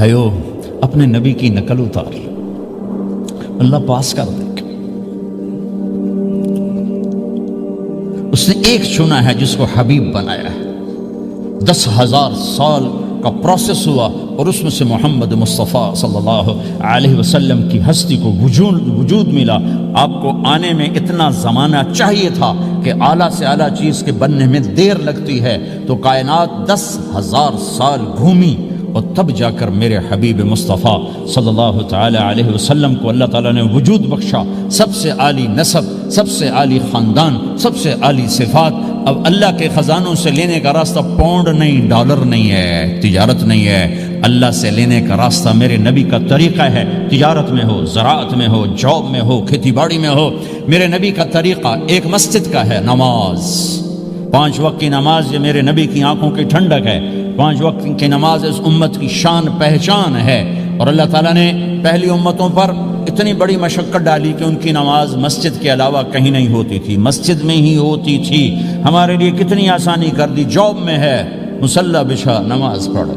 بھائیو اپنے نبی کی نقل اتار، اللہ پاس کر دے گا۔ اس نے ایک چنا ہے جس کو حبیب بنایا ہے، 10,000 سال کا پروسیس ہوا اور اس میں سے محمد مصطفیٰ صلی اللہ علیہ وسلم کی ہستی کو وجود ملا۔ آپ کو آنے میں اتنا زمانہ چاہیے تھا کہ اعلیٰ سے اعلیٰ چیز کے بننے میں دیر لگتی ہے، تو کائنات 10,000 سال گھومی اور تب جا کر میرے حبیب مصطفیٰ صلی اللہ تعالی علیہ وسلم کو اللہ تعالیٰ نے وجود بخشا۔ سب سے عالی نسب، سب سے عالی خاندان، سب سے عالی صفات۔ اب اللہ کے خزانوں سے لینے کا راستہ پاؤنڈ نہیں، ڈالر نہیں ہے، تجارت نہیں ہے، اللہ سے لینے کا راستہ میرے نبی کا طریقہ ہے۔ تجارت میں ہو، زراعت میں ہو، جاب میں ہو، کھیتی باڑی میں ہو، میرے نبی کا طریقہ ایک مسجد کا ہے، نماز، 5 وقت کی نماز۔ یہ میرے نبی کی آنکھوں کی ٹھنڈک ہے۔ 5 وقت کی نماز اس امت کی شان پہچان ہے، اور اللہ تعالیٰ نے پہلی امتوں پر اتنی بڑی مشقت ڈالی کہ ان کی نماز مسجد کے علاوہ کہیں نہیں ہوتی تھی، مسجد میں ہی ہوتی تھی۔ ہمارے لیے کتنی آسانی کر دی، جاب میں ہے مصلی بچھا نماز پڑھ،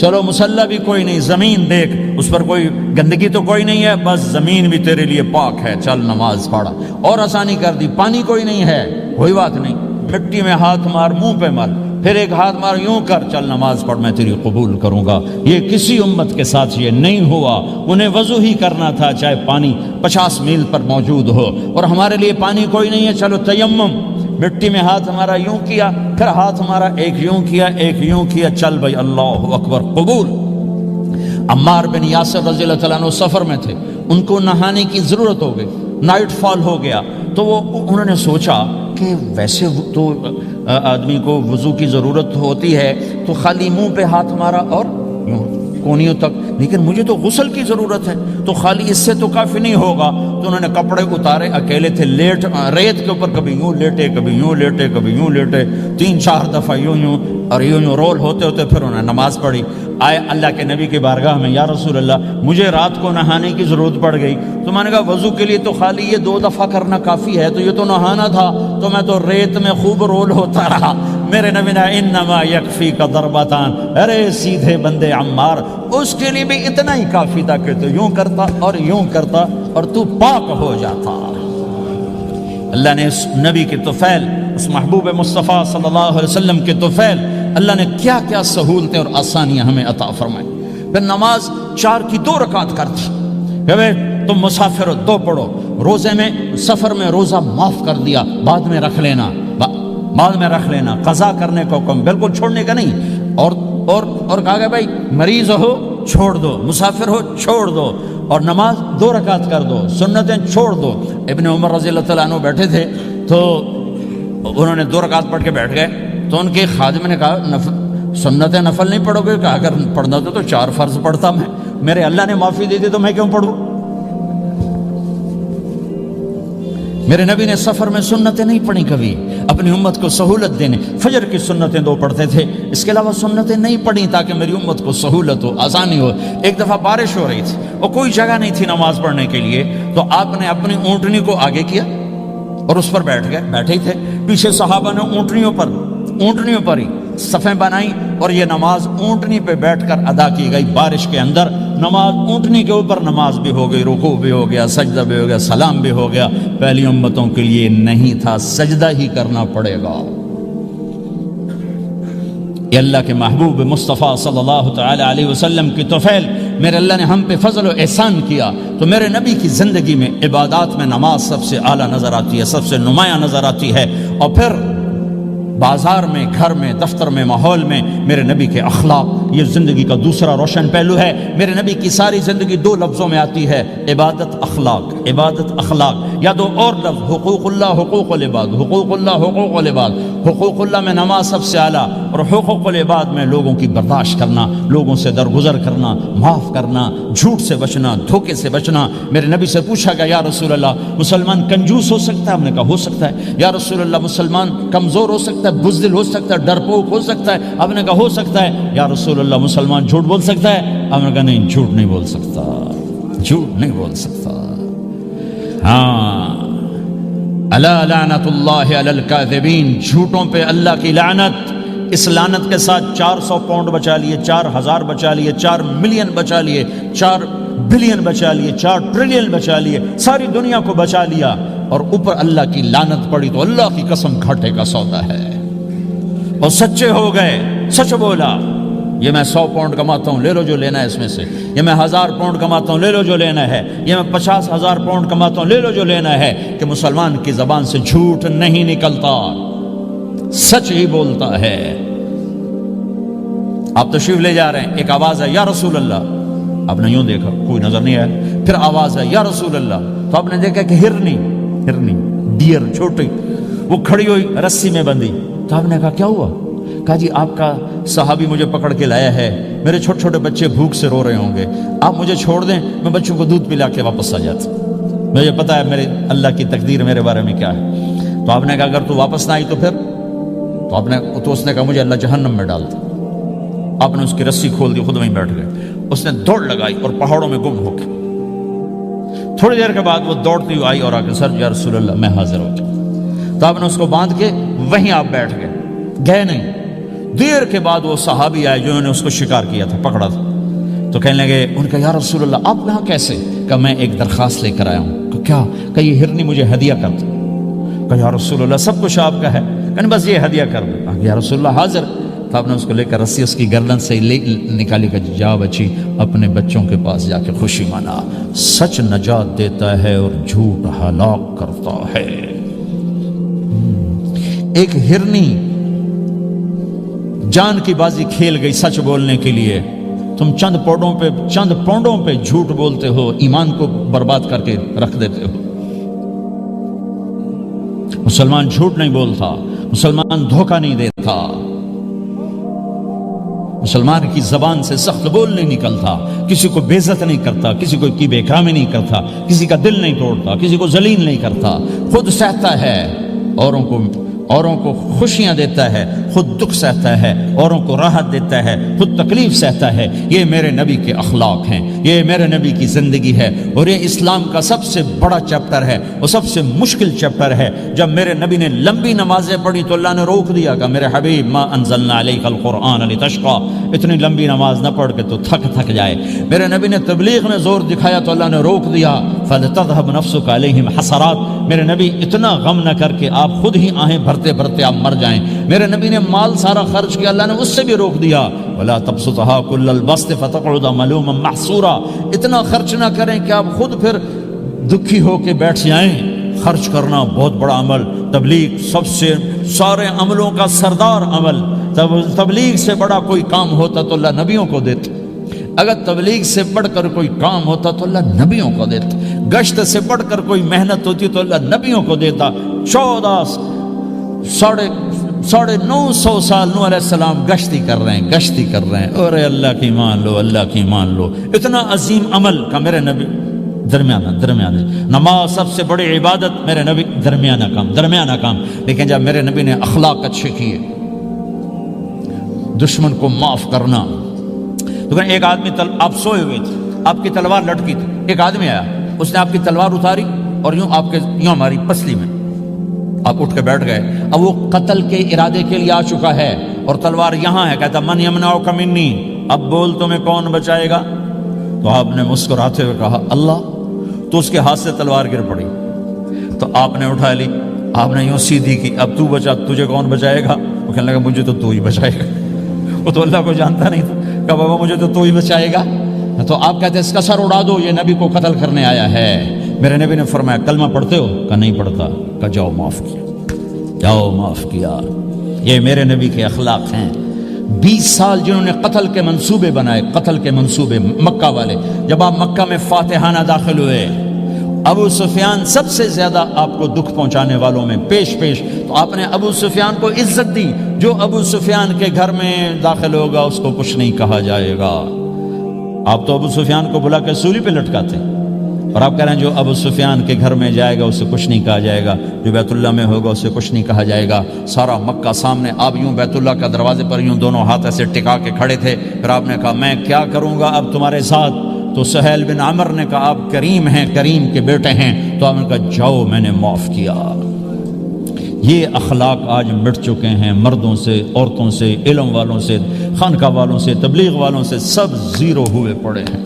چلو مصلی بھی کوئی نہیں، زمین دیکھ اس پر کوئی گندگی تو کوئی نہیں ہے، بس زمین بھی تیرے لیے پاک ہے، چل نماز پڑھا۔ اور آسانی کر دی، پانی کوئی نہیں ہے، کوئی بات نہیں، مٹی میں ہاتھ مار، منہ پہ مار، پھر ایک ہاتھ مار، یوں کر، چل نماز پڑھ، میں تیری قبول کروں گا۔ یہ کسی امت کے ساتھ یہ نہیں ہوا، انہیں وضو ہی کرنا تھا چاہے پانی 50 میل پر موجود ہو، اور ہمارے لیے پانی کوئی نہیں ہے، چلو تیمم، مٹی میں ہاتھ ہمارا یوں کیا، پھر ہاتھ ہمارا ایک یوں کیا، ایک یوں کیا، چل بھائی اللہ اکبر قبول۔ عمار بن یاسر رضی اللہ تعالیٰ عنہ سفر میں تھے، ان کو نہانے کی ضرورت ہو گئی، نائٹ فال ہو گیا، تو انہوں نے سوچا کہ ویسے تو آدمی کو وضو کی ضرورت ہوتی ہے تو خالی منہ پہ ہاتھ مارا اور یوں کونیوں تک، لیکن مجھے تو غسل کی ضرورت ہے، تو خالی اس سے تو کافی نہیں ہوگا۔ تو انہوں نے کپڑے اتارے، اکیلے تھے، ریت کے اوپر کبھی یوں لیٹے، کبھی یوں لیٹے، کبھی یوں لیٹے، 3-4 دفعہ یوں یوں اور یوں رول ہوتے ہوتے پھر انہوں نے نماز پڑھی۔ آئے اللہ کے نبی کی بارگاہ میں، یا رسول اللہ مجھے رات کو نہانے کی ضرورت پڑ گئی، تو میں نے کہا وضو کے لیے تو خالی یہ 2 دفعہ کرنا کافی ہے، تو یہ تو نہانا تھا، تو میں تو ریت میں خوب رول ہوتا رہا۔ میرے نبی نے انما یکفیک ضربتان، ارے سیدھے بندے عمار، اس کے لیے بھی اتنا ہی کافی تھا کہ تو یوں کرتا اور یوں کرتا اور تو پاک ہو جاتا۔ اللہ نے اس نبی کے طفیل، اس محبوب مصطفیٰ صلی اللہ علیہ وسلم کے طفیل، اللہ نے کیا کیا سہولتیں اور آسانیاں ہمیں عطا فرمائیں۔ پھر نماز 4 کی 2 رکعت کر دی کہ تم مسافر ہو 2 پڑھو، روزے میں سفر میں روزہ معاف کر دیا، بعد میں رکھ لینا، بعد میں رکھ لینا، قضا کرنے کو حکم، بالکل چھوڑنے کا نہیں۔ اور کہا کہ بھائی مریض ہو چھوڑ دو، مسافر ہو چھوڑ دو، اور نماز 2 رکعت کر دو، سنتیں چھوڑ دو۔ ابن عمر رضی اللہ تعالیٰ عنہ بیٹھے تھے تو انہوں نے 2 رکعت پڑھ کے بیٹھ گئے، تو ان کے خادم نے کہا سنتیں نفل نہیں پڑھو گے؟ کہا اگر پڑھنا تو 4 فرض پڑھتا میں، میرے اللہ نے معافی دے دی تو میں کیوں پڑھوں؟ میرے نبی نے سفر میں سنتیں نہیں پڑھی کبھی، اپنی امت کو سہولت دینے، فجر کی سنتیں 2 پڑھتے تھے، اس کے علاوہ سنتیں نہیں پڑھی تاکہ میری امت کو سہولت ہو، آسانی ہو۔ ایک دفعہ بارش ہو رہی تھی اور کوئی جگہ نہیں تھی نماز پڑھنے کے لیے، تو آپ نے اپنی اونٹنی کو آگے کیا اور اس پر بیٹھ گئے، بیٹھے ہی تھے، پیچھے صحابہ نے اونٹنیوں پر ہی صفیں بنائی، اور یہ نماز اونٹنی پہ بیٹھ کر ادا کی گئی۔ بارش کے اندر نماز اونٹنی کے اوپر نماز بھی ہو گئی، رکوع بھی ہو گیا، سجدہ بھی ہو گیا، سلام بھی ہو گیا۔ پہلی امتوں کے لیے نہیں تھا، سجدہ ہی کرنا پڑے گا۔ یہ اللہ کے محبوب مصطفیٰ صلی اللہ تعالی علیہ وسلم کی طفیل، میرے اللہ نے ہم پہ فضل و احسان کیا، تو میرے نبی کی زندگی میں عبادات میں نماز سب سے اعلیٰ نظر آتی ہے، سب سے نمایاں نظر آتی ہے۔ اور پھر بازار میں، گھر میں، دفتر میں، ماحول میں میرے نبی کے اخلاق، یہ زندگی کا دوسرا روشن پہلو ہے۔ میرے نبی کی ساری زندگی 2 لفظوں میں آتی ہے، عبادت اخلاق، عبادت اخلاق، یا 2 اور لفظ، حقوق اللہ، حقوق العباد، حقوق اللہ، حقوق العباد۔ حقوق اللہ میں نماز سب سے اعلیٰ، اور حقوق العباد میں لوگوں کی برداشت کرنا، لوگوں سے درگزر کرنا، معاف کرنا، جھوٹ سے بچنا، دھوکے سے بچنا۔ میرے نبی سے پوچھا گیا یا رسول اللہ مسلمان کنجوس ہو سکتا ہے؟ ہم نے کہا ہو سکتا ہے۔ یا رسول اللہ مسلمان کمزور ہو سکتا ہے، بزدل ہو سکتا ہے، ڈرپوک ہو سکتا ہے؟ آپ نے کہا ہو سکتا ہے۔ یا رسول اللہ مسلمان جھوٹ بول سکتا ہے؟ آپ نے کہا نہیں، جھوٹ نہیں بول سکتا، جھوٹ نہیں بول سکتا۔ ہاں، الا لعنت اللہ علی الکاذبین، جھوٹوں پہ اللہ کی لعنت۔ اس لعنت کے ساتھ 400 پاؤنڈ بچا لیے، 4000 بچا لیے، 4 ملین بچا لیے، 4 بلین بچا لیے، 4 ٹریلین بچا لیے، ساری دنیا کو بچا لیا، اور اوپر اللہ کی لعنت پڑی تو اللہ کی قسم گھاٹے کا سودا ہے۔ اور سچے ہو گئے، سچ بولا، یہ میں 100 پاؤنڈ کماتا ہوں، لے لو جو لینا ہے اس میں سے، یہ میں 1000 پاؤنڈ کماتا ہوں، لے لو جو لینا ہے، یہ میں 50,000 پاؤنڈ کماتا ہوں، لے لو جو لینا ہے، کہ مسلمان کی زبان سے جھوٹ نہیں نکلتا، سچ ہی بولتا ہے۔ آپ تشریف لے جا رہے ہیں، ایک آواز ہے یا رسول اللہ، آپ نے یوں دیکھا کوئی نظر نہیں آیا، پھر آواز ہے یا رسول اللہ، تو آپ نے دیکھا کہ ہرنی ڈیئر چھوٹی وہ کھڑی ہوئی رسی میں بندھی، تو آپ نے کہا کیا ہوا؟ کہا جی آپ کا صحابی مجھے پکڑ کے لایا ہے، میرے چھوٹے چھوٹے بچے بھوک سے رو رہے ہوں گے، آپ مجھے چھوڑ دیں، میں بچوں کو دودھ پلا کے واپس آ جاتا، مجھے پتا ہے میرے اللہ کی تقدیر میرے بارے میں کیا ہے۔ تو آپ نے کہا اگر تو واپس نہ آئی تو پھر؟ تو اس نے کہا مجھے اللہ جہنم میں ڈال دے۔ آپ نے اس کی رسی کھول دی، خود وہیں بیٹھ گئے، اس نے دوڑ لگائی اور پہاڑوں میں گم ہو گئی۔ تھوڑی دیر کے بعد وہ دوڑتی ہوئی آئی اور آ کے سر یا رسول اللہ میں حاضر ہو گیا، تو آپ نے اس کو باندھ کے وہیں آپ بیٹھ گئے نہیں۔ دیر کے بعد وہ صحابی آئے جنہوں نے اس کو شکار کیا تھا، پکڑا تھا، تو کہنے لگے، ان کا یا رسول اللہ آپ یہاں کیسے؟ کہ میں ایک درخواست لے کر آیا ہوں۔ کہ کیا؟ کہ یہ ہرنی مجھے ہدیہ کر دو۔ کہ یا رسول اللہ سب کچھ آپ کا ہے، کہ بس یہ ہدیہ کر دو۔ یا رسول اللہ حاضر۔ تو آپ نے اس کو لے کر رسی اس کی گردن سے نکالی، کہ جا بچی اپنے بچوں کے پاس جا کے خوشی منا، سچ نجات دیتا ہے اور جھوٹ ہلاک کرتا ہے۔ ایک ہرنی جان کی بازی کھیل گئی سچ بولنے کے لیے، تم چند پونڈوں پہ جھوٹ بولتے ہو، ایمان کو برباد کر کے رکھ دیتے ہو۔ مسلمان جھوٹ نہیں بولتا، مسلمان دھوکہ نہیں دیتا، مسلمان کی زبان سے سخت بول نہیں نکلتا، کسی کو بے عزت نہیں کرتا، کسی کو کی بے اکرامی نہیں کرتا، کسی کا دل نہیں توڑتا، کسی کو ذلیل نہیں کرتا، خود سہتا ہے، اوروں کو خوشیاں دیتا ہے، خود دکھ سہتا ہے، اوروں کو راحت دیتا ہے، خود تکلیف سہتا ہے۔ یہ میرے نبی کے اخلاق ہیں، یہ میرے نبی کی زندگی ہے، اور یہ اسلام کا سب سے بڑا چیپٹر ہے اور سب سے مشکل چیپٹر ہے۔ جب میرے نبی نے لمبی نمازیں پڑھی تو اللہ نے روک دیا کہ میرے حبیب ما انزلنا علیک القرآن لتشقى، اتنی لمبی نماز نہ پڑھ کے تو تھک جائے۔ میرے نبی نے تبلیغ میں زور دکھایا تو اللہ نے روک دیا، فلتذهب نفسك علیہم حسرات، میرے نبی اتنا غم نہ کر کے آپ خود ہی آہیں بھرتے آپ مر جائیں۔ میرے نبی نے مال سارا خرچ کیا، اللہ نے اس سے بھی روک دیا، ولا تبسطها كل البسط فتقعد ملوما محسورا، اتنا خرچ نہ کریں کہ آپ خود پھر دکھی ہو کے بیٹھ جائیں۔ خرچ کرنا بہت بڑا عمل، تبلیغ سب سے سارے عملوں کا سردار عمل، تبلیغ سے بڑا کوئی کام ہوتا تو اللہ نبیوں کو دیتا، اگر تبلیغ سے بڑھ کر کوئی کام ہوتا تو اللہ نبیوں کو دیتا، گشت سے بڑھ کر کوئی محنت ہوتی تو اللہ نبیوں کو دیتا۔ 950 سال نوح علیہ السلام گشتی کر رہے ہیں، اور اللہ کی مان لو، اللہ کی مان لو، اتنا عظیم عمل کا میرے نبی درمیانہ نماز سب سے بڑی عبادت، میرے نبی درمیانہ کام، لیکن جب میرے نبی نے اخلاق اچھے کیے، دشمن کو معاف کرنا۔ تو ایک آدمی آپ سوئے ہوئے تھے، آپ کی تلوار لٹکی تھی، ایک آدمی آیا، اس نے آپ کی تلوار اتاری اور یوں ہماری پسلی میں، آپ اٹھ کے بیٹھ گئے۔ اب وہ قتل کے ارادے کے لیے آ چکا ہے اور تلوار یہاں ہے، کہتا من یمنعک منی، اب بول تمہیں کون بچائے گا؟ تو آپ نے مسکراتے ہوئے کہا اللہ، تو اس کے ہاتھ سے تلوار گر پڑی، تو آپ نے اٹھا لی، آپ نے یوں سیدھی کی، اب تو بچا، تجھے کون بچائے گا؟ وہ کہنے لگا مجھے تو ہی بچائے گا، وہ تو اللہ کو جانتا نہیں تھا، کہا بابا مجھے تو ہی بچائے گا۔ تو آپ کہتے ہیں اس کا سر اڑا دو، یہ نبی کو قتل کرنے آیا ہے۔ میرے نبی نے فرمایا کلمہ پڑھتے ہو؟ کہا نہیں پڑھتا۔ کہا جاؤ معاف کیا۔ یہ میرے نبی کے اخلاق ہیں۔ 20 سال جنہوں نے قتل کے منصوبے بنائے، مکہ والے، جب آپ مکہ میں فاتحانہ داخل ہوئے، ابو سفیان سب سے زیادہ آپ کو دکھ پہنچانے والوں میں پیش، تو آپ نے ابو سفیان کو عزت دی۔ جو ابو سفیان کے گھر میں داخل ہوگا اس کو کچھ نہیں کہا جائے گا۔ آپ تو ابو سفیان کو بلا کے سولی پہ لٹکاتے، اور آپ کہہ رہے ہیں جو ابو سفیان کے گھر میں جائے گا اسے کچھ نہیں کہا جائے گا، جو بیت اللہ میں ہوگا اسے کچھ نہیں کہا جائے گا۔ سارا مکہ سامنے، آپ یوں بیت اللہ کا دروازے پر یوں دونوں ہاتھ ایسے ٹکا کے کھڑے تھے۔ پھر آپ نے کہا میں کیا کروں گا اب تمہارے ساتھ؟ تو سہیل بن عمر نے کہا آپ کریم ہیں، کریم کے بیٹے ہیں، تو آپ نے کہا جاؤ میں نے معاف کیا۔ یہ اخلاق آج مٹ چکے ہیں، مردوں سے، عورتوں سے، علم والوں سے، خانقاہ والوں سے، تبلیغ والوں سے، سب زیرو ہوئے پڑے ہیں۔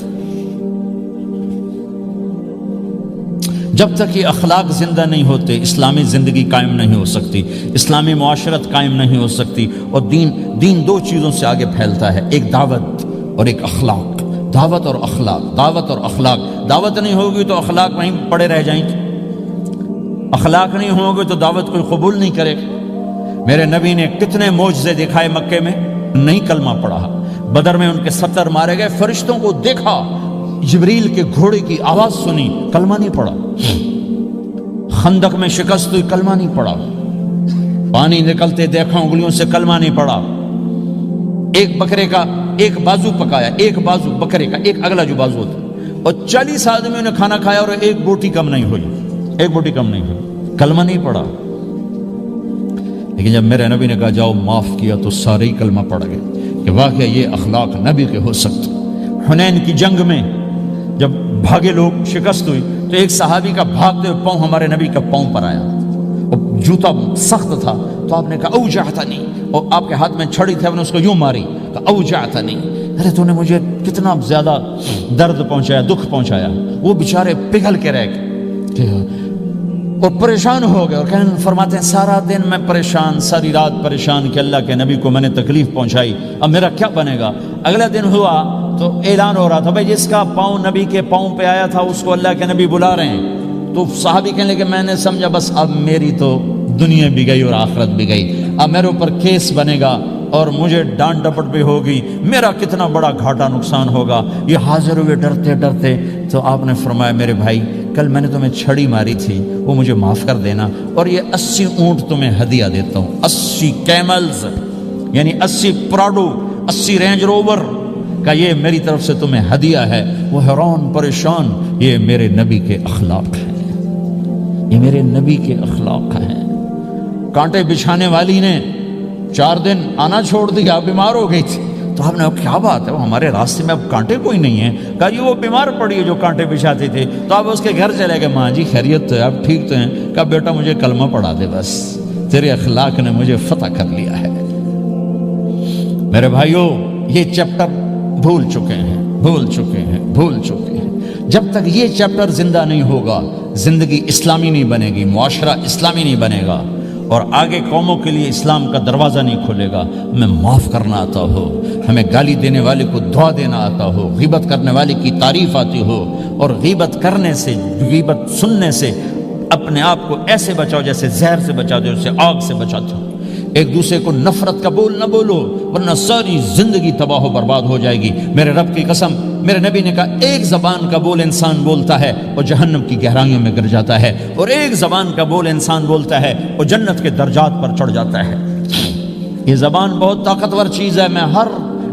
جب تک یہ اخلاق زندہ نہیں ہوتے اسلامی زندگی قائم نہیں ہو سکتی، اسلامی معاشرت قائم نہیں ہو سکتی، اور دین دو چیزوں سے آگے پھیلتا ہے، ایک دعوت اور ایک اخلاق۔ دعوت اور اخلاق، دعوت اور اخلاق۔ دعوت نہیں ہوگی تو اخلاق وہیں پڑے رہ جائیں گے، اخلاق نہیں ہوں گے تو دعوت کوئی قبول نہیں کرے گا۔ میرے نبی نے کتنے معجزے دکھائے مکے میں، نہیں کلمہ پڑھا۔ بدر میں ان کے 70 مارے گئے، فرشتوں کو دیکھا، جبریل کے گھوڑے کی آواز سنی، کلمہ نہیں پڑھا۔ خندق میں شکست ہوئی، کلمہ نہیں پڑھا۔ پانی نکلتے دیکھا، انگلیوں سے کلمہ نہیں پڑھا۔ ایک بکرے کا ایک بازو پکایا، ایک بازو بکرے کا، ایک اگلا جو بازو ہوتا، اور 40 آدمیوں نے کھانا کھایا اور ایک بوٹی کم نہیں ہوئی، ایک بوٹی کم نہیں ہوئی، کلمہ نہیں پڑھا۔ لیکن جب میرے نبی نے کہا جاؤ معاف کیا تو سارے ہی کلمہ پڑھ گئے کہ واقعہ یہ اخلاق نبی کے ہو سکتے۔ حنین کی جنگ میں جب بھاگے لوگ، شکست ہوئی، تو ایک صحابی کا بھاگتے ہوئے پاؤں ہمارے نبی کا پاؤں پر آیا، اور جوتا سخت تھا، تو آپ نے کہا اوجعتنی، اور آپ کے ہاتھ میں چھڑی تھی، آپ نے اس کو یوں ماری، کہا اوجعتنی، ارے تو نے مجھے کتنا زیادہ درد پہنچایا، دکھ پہنچایا۔ وہ بیچارے پگھل کے رہ گئے اور پریشان ہو گئے، اور فرماتے ہیں سارا دن میں پریشان، ساری رات پریشان کہ اللہ کے نبی کو میں نے تکلیف پہنچائی، اب میرا کیا بنے گا۔ اگلا دن ہوا تو اعلان ہو رہا تھا بھائی جس کا پاؤں نبی کے پاؤں پہ آیا تھا اس کو اللہ کے نبی بلا رہے ہیں۔ تو صحابی کہنے لگے میں نے سمجھا بس اب میری تو دنیا بھی گئی اور آخرت بھی گئی، اب میرے اوپر کیس بنے گا اور مجھے ڈانٹ ڈپٹ بھی ہوگی، میرا کتنا بڑا گھاٹا نقصان ہوگا۔ یہ حاضر ہوئے ڈرتے ڈرتے، تو آپ نے فرمایا میرے بھائی کل میں نے تمہیں چھڑی ماری تھی، وہ مجھے معاف کر دینا، اور یہ 80 اونٹ تمہیں ہدیہ دیتا ہوں، 80 کیملز یعنی 80 پراڈو، 80 رینج روور کا یہ میری طرف سے تمہیں ہدیہ ہے۔ وہ حیران پریشان، یہ میرے نبی کے اخلاق ہیں، یہ میرے نبی کے اخلاق ہیں۔ کانٹے بچھانے والی نے 4 دن آنا چھوڑ دیا، بیمار ہو گئی تھی، تو آپ نے کیا بات ہے، وہ ہمارے راستے میں اب کانٹے کوئی نہیں ہیں، کہا جی وہ بیمار پڑی ہے جو کانٹے بچھاتی تھی، تو آپ اس کے گھر چلے گئے، ماں جی خیریت تو ہے، آپ ٹھیک تو ہیں، کہا بیٹا مجھے کلمہ پڑھا دے، بس تیرے اخلاق نے مجھے فتح کر لیا ہے۔ میرے بھائیوں یہ چیپٹر بھول چکے ہیں، بھول چکے ہیں، بھول چکے ہیں۔ جب تک یہ چیپٹر زندہ نہیں ہوگا زندگی اسلامی نہیں بنے گی، معاشرہ اسلامی نہیں بنے گا، اور آگے قوموں کے لیے اسلام کا دروازہ نہیں کھلے گا۔ ہمیں معاف کرنا آتا ہو، ہمیں گالی دینے والے کو دعا دینا آتا ہو، غیبت کرنے والے کی تعریف آتی ہو، اور غیبت کرنے سے، غیبت سننے سے اپنے آپ کو ایسے بچاؤ جیسے زہر سے بچاتے ہو، جیسے آگ سے بچاتے ہو۔ ایک دوسرے کو نفرت کا بول نہ بولو ورنہ ساری زندگی تباہ و برباد ہو جائے گی۔ میرے رب کی قسم، میرے نبی نے کہا ایک زبان کا بول انسان بولتا ہے اور جہنم کی گہرائیوں میں گر جاتا ہے، اور ایک زبان کا بول انسان بولتا ہے اور جنت کے درجات پر چڑھ جاتا ہے۔ یہ زبان بہت طاقتور چیز ہے، میں ہر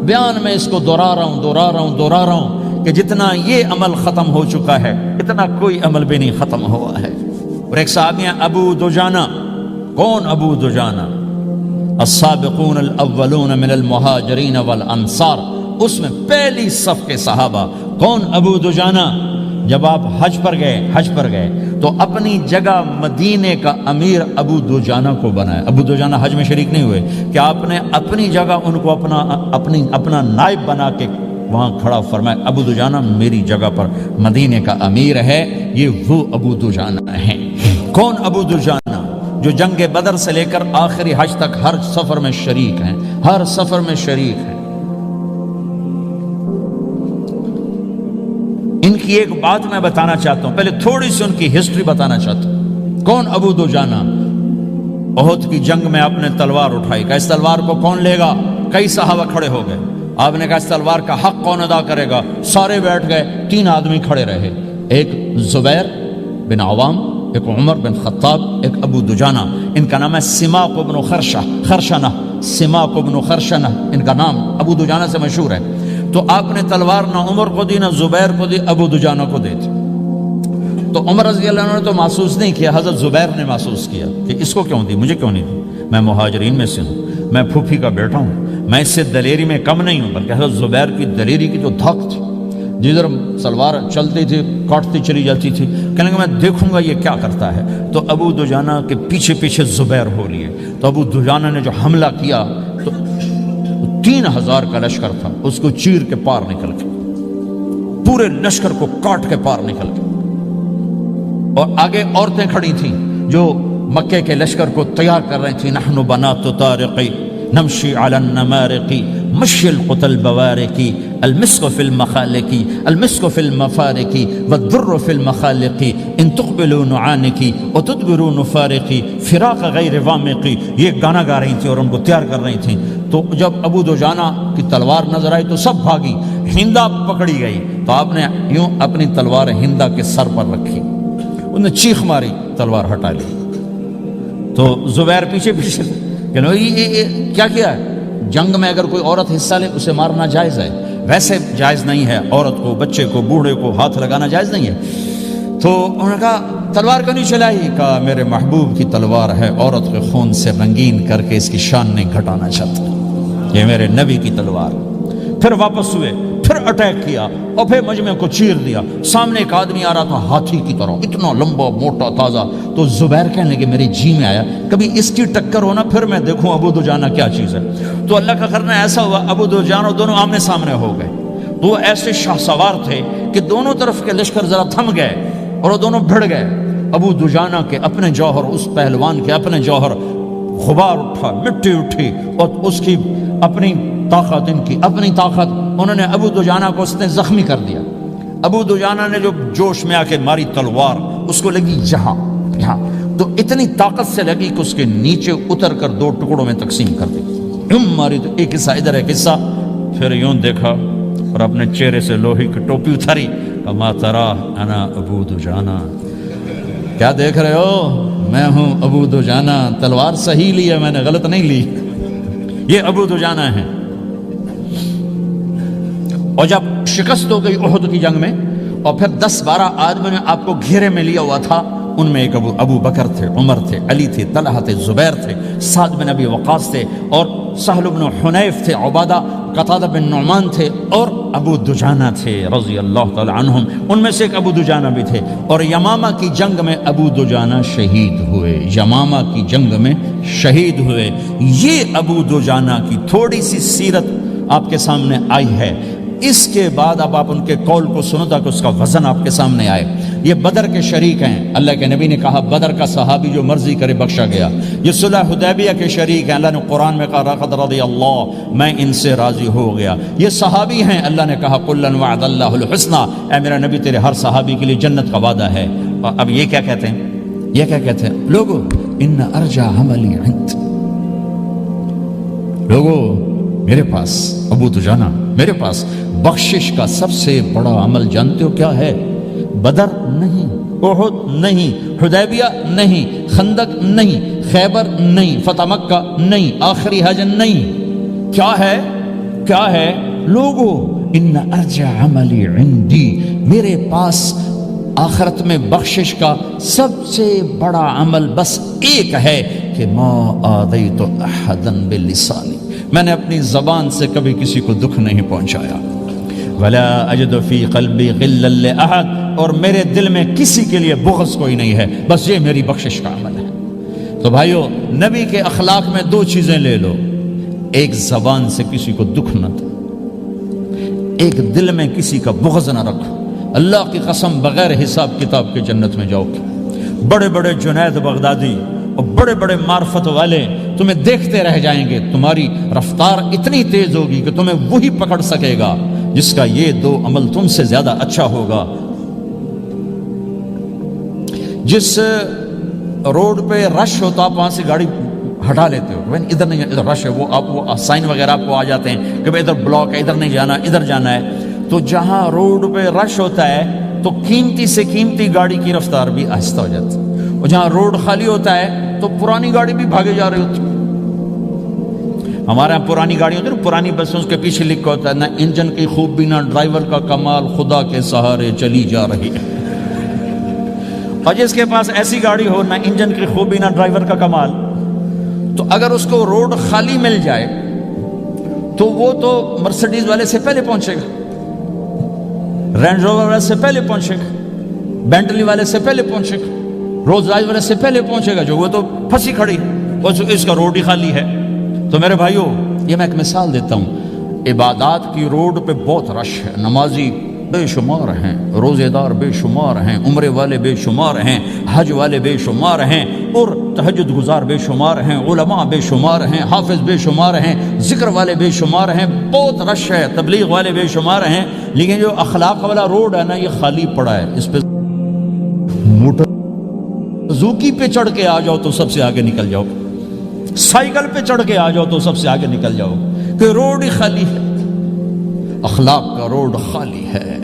بیان میں اس کو دہرا رہا ہوں کہ جتنا یہ عمل ختم ہو چکا ہے اتنا کوئی عمل بھی نہیں ختم ہوا ہے۔ اور ایک صحابی ہیں ابو دجانہ۔ کون ابو دجانہ؟ السابقون الاولون من المہاجرین والانصار، اس میں پہلی صف کے صحابہ۔ کون ابو دجانہ؟ جب آپ حج پر گئے تو اپنی جگہ مدینے کا امیر ابو دجانہ کو بنایا۔ ابو دجانہ حج میں شریک نہیں ہوئے کہ آپ نے اپنی جگہ ان کو اپنا نائب بنا کے وہاں کھڑا فرمایا ابو دجانہ میری جگہ پر مدینے کا امیر ہے، یہ وہ ابو دجانہ ہیں۔ کون ابو دجانہ؟ جو جنگ بدر سے لے کر آخری حج تک ہر سفر میں شریک ہیں، ہر سفر میں شریک ہیں۔ ان کی ایک بات میں بتانا چاہتا ہوں، پہلے تھوڑی سی ان کی ہسٹری بتانا چاہتا ہوں۔ کون ابو دجانہ؟ احد کی جنگ میں آپ نے تلوار اٹھائی، کہا اس تلوار کو کون لے گا؟ کئی صحابہ کھڑے ہو گئے۔ آپ نے کہا اس تلوار کا حق کون ادا کرے گا؟ سارے بیٹھ گئے، 3 آدمی کھڑے رہے، ایک زبیر بن عوام، ایک عمر بن خطاب، ایک ابو دجانہ۔ ان کا نام ہے سماق بن خرشنہ، سماق بن خرشنہ ان کا نام ابو دجانہ سے مشہور ہے۔ تو آپ نے تلوار نہ عمر کو دی، نہ زبیر کو دی، ابو دجانہ کو دی تھی۔ تو عمر رضی اللہ عنہ نے تو محسوس نہیں کیا، حضرت زبیر نے محسوس کیا کہ اس کو کیوں دی، مجھے کیوں نہیں دی، میں مہاجرین میں سے ہوں، میں پھوپھی کا بیٹا ہوں، میں اس سے دلیری میں کم نہیں ہوں۔ بلکہ حضرت زبیر کی دلیری کی جو دھک تھی، جدھر سلوار چلتی تھی کاٹتی چلی جاتی تھی، کہنے لگا میں دیکھوں گا یہ کیا کرتا ہے۔ تو ابو دجانہ کے پیچھے پیچھے زبیر ہو لیے، تو ابو دجانہ نے جو حملہ کیا تو 3000 کا لشکر تھا، اس کو چیر کے پار نکل کے، پورے لشکر کو کاٹ کے پار نکل کے، اور آگے عورتیں کھڑی تھیں جو مکے کے لشکر کو تیار کر رہی تھیں، نحن بنات طارقی نمشی علی النمارقی مشی القتل بوارقی المسک فی المخالقی المسک فی المفارقی والدر فی المخالقی ان تقبلوا نعانقی وتدبروا نفارقی فراق غیر وامقی، یہ گانا گا رہی تھیں اور ان کو تیار کر رہی تھیں۔ تو جب ابو دجانہ کی تلوار نظر آئی تو سب بھاگی، ہندا پکڑی گئی، تو آپ نے یوں اپنی تلوار ہندا کے سر پر رکھی، انہوں نے چیخ ماری، تلوار ہٹا لی۔ تو زبیر پیچھے پیچھے کہ یہ کیا کیا ہے؟ جنگ میں اگر کوئی عورت حصہ لے اسے مارنا جائز ہے، ویسے جائز نہیں ہے، عورت کو، بچے کو، بوڑھے کو ہاتھ لگانا جائز نہیں ہے۔ تو انہوں نے کہا تلوار کیوں نہیں چلائی؟ کہا میرے محبوب کی تلوار ہے، عورت کے خون سے رنگین کر کے اس کی شان نہیں گھٹانا چاہتا، یہ میرے نبی کی تلوار۔ پھر واپس ہوئے، پھر اٹیک کیا اور پھر مجمع کو چیر دیا۔ سامنے ایک آدمی آ رہا تھا ہاتھی کی طرح، اتنا لمبا موٹا تازہ، تو زبیر کہنے لگے میرے جی میں آیا کبھی اس کی ٹکر ہونا پھر میں دیکھوں ابو دجانہ کیا چیز ہے۔ تو اللہ کا کرنا ایسا ہوا ابو دجانہ دونوں آمنے سامنے ہو گئے، تو وہ ایسے شاہ سوار تھے کہ دونوں طرف کے لشکر ذرا تھم گئے اور وہ دونوں بھڑ گئے۔ ابو دجانہ کے اپنے جوہر، اس پہلوان کے اپنے جوہر، غبار اٹھا، مٹی اٹھی، اور اس کی اپنی طاقت، ان کی اپنی طاقت، انہوں نے ابو دجانہ کو اس نے زخمی کر دیا۔ ابو دجانہ نے جو جوش میں آ کے ماری تلوار، اس کو لگی یہاں، تو اتنی طاقت سے لگی کہ اس کے نیچے اتر کر 2 ٹکڑوں میں تقسیم کر دی، یوں ماری تو ایک حصہ ادھر ایک حصہ۔ پھر یوں دیکھا اور اپنے چہرے سے لوہی کی ٹوپی اتاری، کما ترا انا ابو دجانہ، کیا دیکھ رہے ہو؟ میں ہوں ابو دجانہ، تلوار صحیح لی ہے میں نے، غلط نہیں لی، یہ ابو دجانہ ہے۔ اور جب شکست ہو گئی احد کی جنگ میں، اور پھر 10-12 آدمی نے آپ کو گھیرے میں لیا ہوا تھا، ان میں ایک ابو بکر تھے، عمر تھے، علی تھے، طلحہ تھے، زبیر تھے، سعد بن ابی وقاص تھے، اور سہل بن حنیف تھے، عبادہ قتادہ بن نعمان تھے، اور ابو دجانہ تھے رضی اللہ تعالی عنہم، ان میں سے ایک ابو دجانہ بھی تھے۔ اور یمامہ کی جنگ میں ابو دجانہ شہید ہوئے، یمامہ کی جنگ میں شہید ہوئے۔ یہ ابو دجانہ کی تھوڑی سی سیرت آپ کے سامنے آئی ہے۔ اس کے بعد اب آپ ان کے قول کو سنو تاکہ اس کا وزن آپ کے سامنے آئے۔ یہ بدر کے شریک ہیں، اللہ کے نبی نے کہا بدر کا صحابی جو مرضی کرے بخشا گیا۔ یہ صلح حدیبیہ کے شریک ہیں، اللہ نے قرآن میں کہا لقد رضی اللہ، میں ان سے راضی ہو گیا۔ یہ صحابی ہیں، اللہ نے کہا کلا وعد اللہ الحسنی، اے میرا نبی تیرے ہر صحابی کے لیے جنت کا وعدہ ہے۔ اور اب یہ کیا کہتے ہیں؟ یہ کیا کہتے ہیں لوگو؟ ان ارجع عملی عند، لوگو میرے پاس، ابو دجانہ میرے پاس بخشش کا سب سے بڑا عمل جانتے ہو کیا ہے؟ بدر نہیں، احد نہیں، حدیبیہ نہیں، خندق نہیں، خیبر نہیں، فتح مکہ نہیں، آخری حج نہیں، کیا ہے؟ کیا ہے لوگو؟ ان ارجع عملی عندی، میرے پاس آخرت میں بخشش کا سب سے بڑا عمل بس ایک ہے کہ ما آذیت احدا بلسانی، میں نے اپنی زبان سے کبھی کسی کو دکھ نہیں پہنچایا۔ ولا اجد فی قلبی غلا لاحد، اور میرے دل میں کسی کے لیے بغض کوئی نہیں ہے، بس یہ میری بخشش کا عمل ہے۔ تو بھائیو، نبی کے اخلاق میں 2 چیزیں لے لو، ایک زبان سے کسی کو دکھ نہ دو، ایک دل میں کسی کا بغض نہ رکھو۔ اللہ کی قسم بغیر حساب کتاب کے جنت میں جاؤ گے۔ بڑے بڑے جنید بغدادی اور بڑے بڑے معرفت والے تمہیں دیکھتے رہ جائیں گے، تمہاری رفتار اتنی تیز ہوگی کہ تمہیں وہی پکڑ سکے گا جس کا یہ 2 عمل تم سے زیادہ اچھا ہوگا۔ جس روڈ پہ رش ہوتا آپ وہاں سے گاڑی ہٹا لیتے ہو، ادھر نہیں، ادھر رش ہے، وہ آپ وہ سائن وغیرہ آپ کو آ جاتے ہیں کہ ادھر بلاک ہے، ادھر نہیں جانا، ادھر جانا ہے۔ تو جہاں روڈ پہ رش ہوتا ہے تو قیمتی سے قیمتی گاڑی کی رفتار بھی آہستہ ہو جاتی ہے، اور جہاں روڈ خالی ہوتا ہے تو پرانی گاڑی بھی بھاگے جا رہی ہوتی ہے۔ ہمارے یہاں پرانی گاڑی ہوتی ہے نا، پرانی بسوں کے پیچھے لکھا ہوتا ہے نہ انجن کی خوبی نہ ڈرائیور کا کمال، خدا کے سہارے چلی جا رہی ہے۔ اور جس کے پاس ایسی گاڑی ہو، نہ انجن کی خوبی نہ ڈرائیور کا کمال، تو اگر اس کو روڈ خالی مل جائے تو وہ تو مرسڈیز والے سے پہلے پہنچے گا۔ رینج روور والے سے پہلے پہنچے گا، بینٹلی والے سے پہلے پہنچے گا، رولز رائس والے سے پہلے پہنچے گا، جو وہ تو پھنسی کھڑی، اس کا روڈ ہی خالی ہے۔ تو میرے بھائیو، یہ میں ایک مثال دیتا ہوں، عبادات کی روڈ پہ بہت رش ہے، نمازی بے شمار ہیں، روزے دار بے شمار ہیں، عمرے والے بے شمار ہیں، حج والے بے شمار ہیں، اور تہجد گزار بے شمار ہیں، علماء بے شمار ہیں، حافظ بے شمار ہیں، ذکر والے بے شمار ہیں، بہت رش ہے، تبلیغ والے بے شمار ہیں، لیکن جو اخلاق والا روڈ ہے نا، یہ خالی پڑا ہے۔ اس پہ موٹر زوکی پہ چڑھ کے آ جاؤ تو سب سے آگے نکل جاؤ، سائیکل پہ چڑھ کے آ جاؤ تو سب سے آگے نکل جاؤ، کہ روڈ ہی خالی ہے، اخلاق کا روڈ خالی ہے۔